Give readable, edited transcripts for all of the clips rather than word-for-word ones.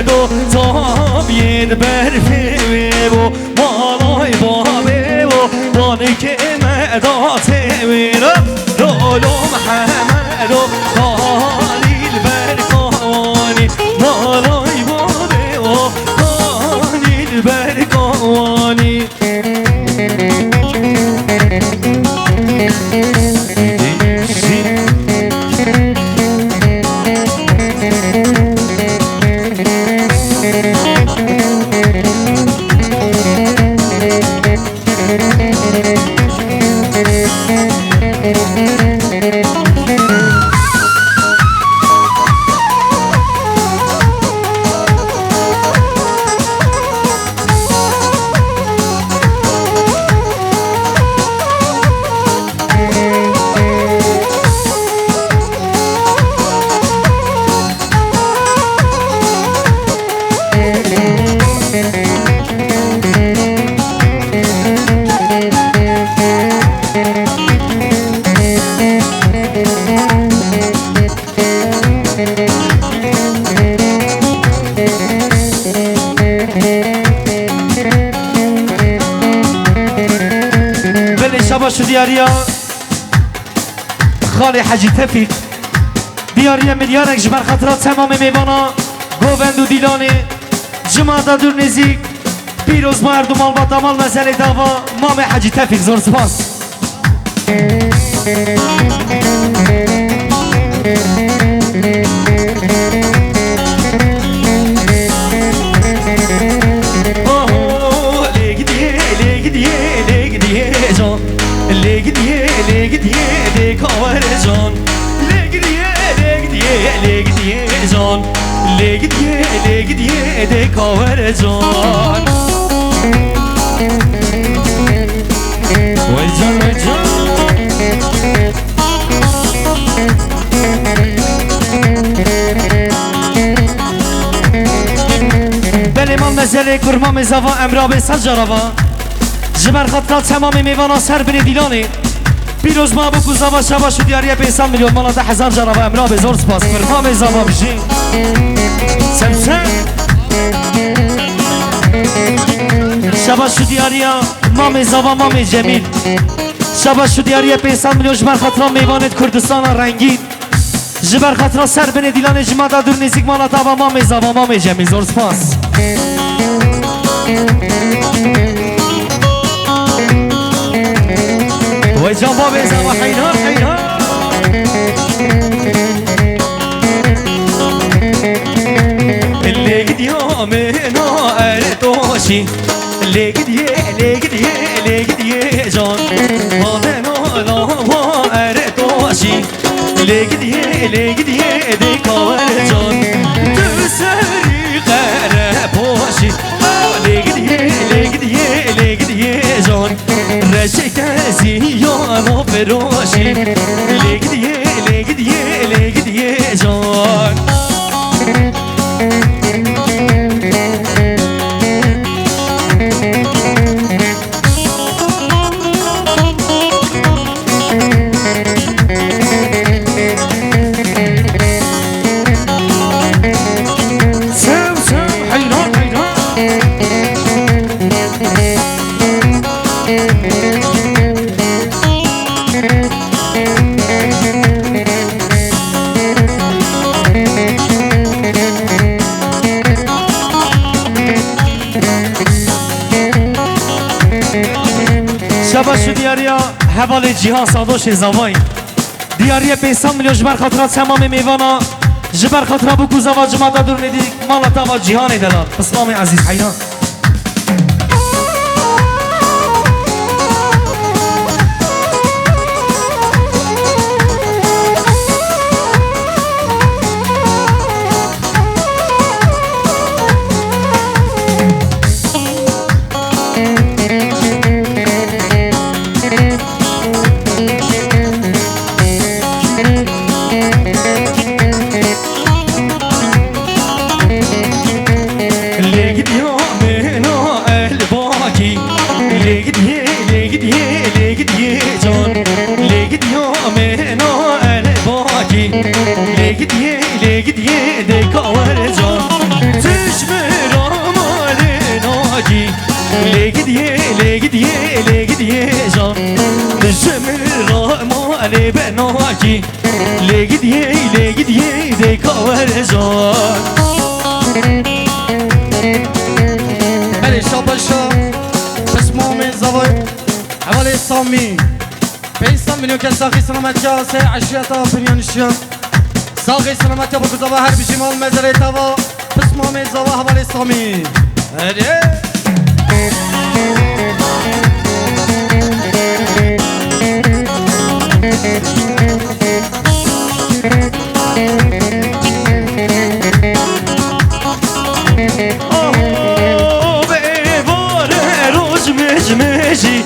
دو تابید برفی و بالای بابی و بانک مدات ویرم رولم حمد و قالیل برکانی بالای بابی و قالیل برکانی شو دیاریا خالی حجی تفید دیاریا ملیارک جبر خطرات تمام میوانا گووند و دیلانی جماعت دور نزیک پیروز مردم البطمال مسئله داوا مام حجی تفید زور سپاس لیگدیه کاور جان لیگدیه جان لیگدیه کاور جان وای جان وای جان بله من مزله کرمام زوا امراب سجاروا جبر خطرات تمام میوانا سر بری دیلانی پیروز ما بکو زوا شبا شو دیاریه 500 میلیون مالا 10,000 جرابه امرا به زور سپاس فرمام زوا بشین سمسم شبا شو دیاریه مام زوا مام جمیل شبا شو دیاریه 500 میلیون جبر خطران میوانت کردستان رنگین جبر خطران سر بین دیلان جماعت دور نزیک مالا تابا مام زوا مام جمیل زور سپاس وای جان بابی زوا حیدار حیدار لیگدیه منو ارتوشی لیگدیه جان منو لاوا ارتوشی لیگدیه دیکار جان تو سری قره پوشی لیگدیه جان رشک زیانو فروشی لیگدیه جان شباشو دیاریا حوال جیهان سادوش زوای دیاریا 500 میلیون جبر خاطرات تمام میوانا جبر خاطرات بکو زوا جماعت دور ندیک مالا تاوا جیهان دلال اسلام عزیز حیران gidiye can Düşümür rahmani ben aki Le gidiye de kaver can Allez, Champacha, Pesmo Mezavoy, Havale Sami, Peysan milyon kez sahi selametya, se aşiyata pinyanışya Sahi selametya bu kuzava her bir cimal mezare tava Pesmo Mezava Havale Sami Hadi مجمجی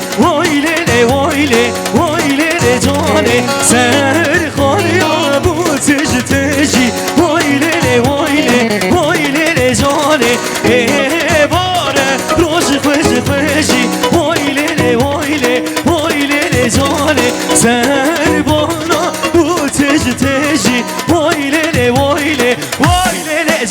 وایله جانه سر خاریا بو تجی وایله جانه باره روش خوشی وایله جانه سر بانا بو تجی وایله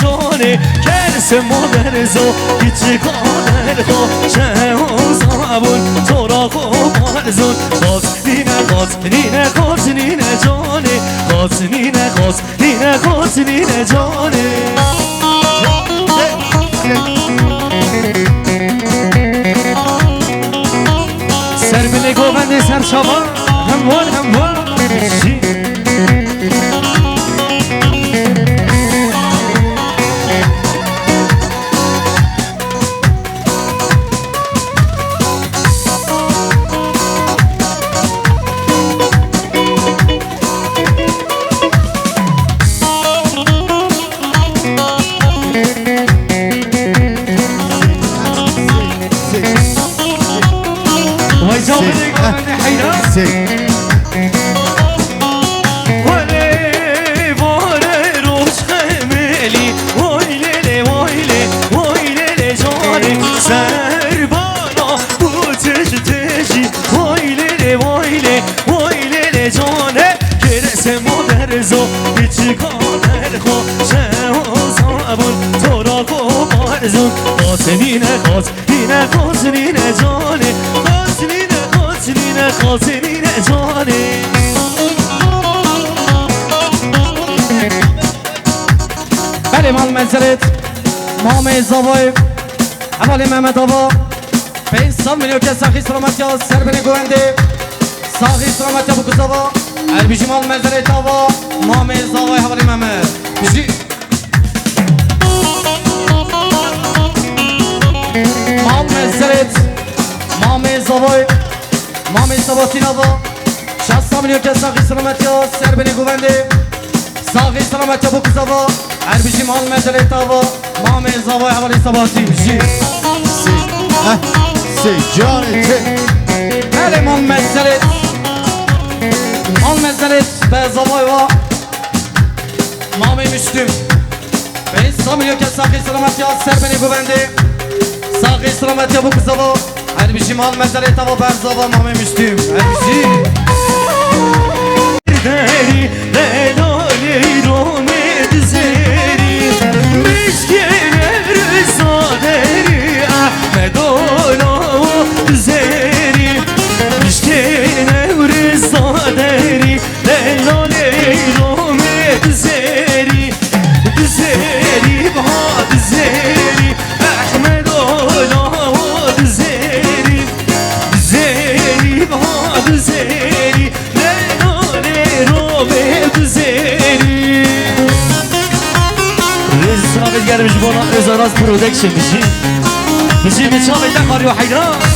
جانه کرس مادر زو هیچ کانر خو شهوز آبون تو را خوب آرزون خواست نینه جانه خواست نینه جانه سر بله گوونده سر شما هموار خاطرینه جانه بله مال منزلت مام زوای حوالی محمد آبا 500 میلیون که ساخی سلامتی ها سر بینه گوینده ساخی سلامتی ها بکوز آبا البیجی مال منزلت آبا مام زوای حوالی محمد بیجی مام منزلت مام زوای مام سباتین آبا 60 میلیون که ساخی سلامتی ها سر بینه گوینده ساخی سلامتی ها بکوز آبا البیجی مال منزلت آبا مام زوای حوالی سباتین بیجی Say Johnny بله مال منزلت به زوای و مام مشتم به 100 میلیون که ساقی سلامتی ها سر بینی گوونده ساقی سلامتی ها بکوز آبا هر بیشی مال منزلت آبا برز آبا مام مشتم هر بیشی دری دلالی رومید زری مشکل رزادری احمد اولا زری مشکل رزادری دلالی رومید زری باد زری احمد اولا زری باد زری رزا بگرمش بالا رزا راز پرودکشن میشی به چا بیده خاری و حیدان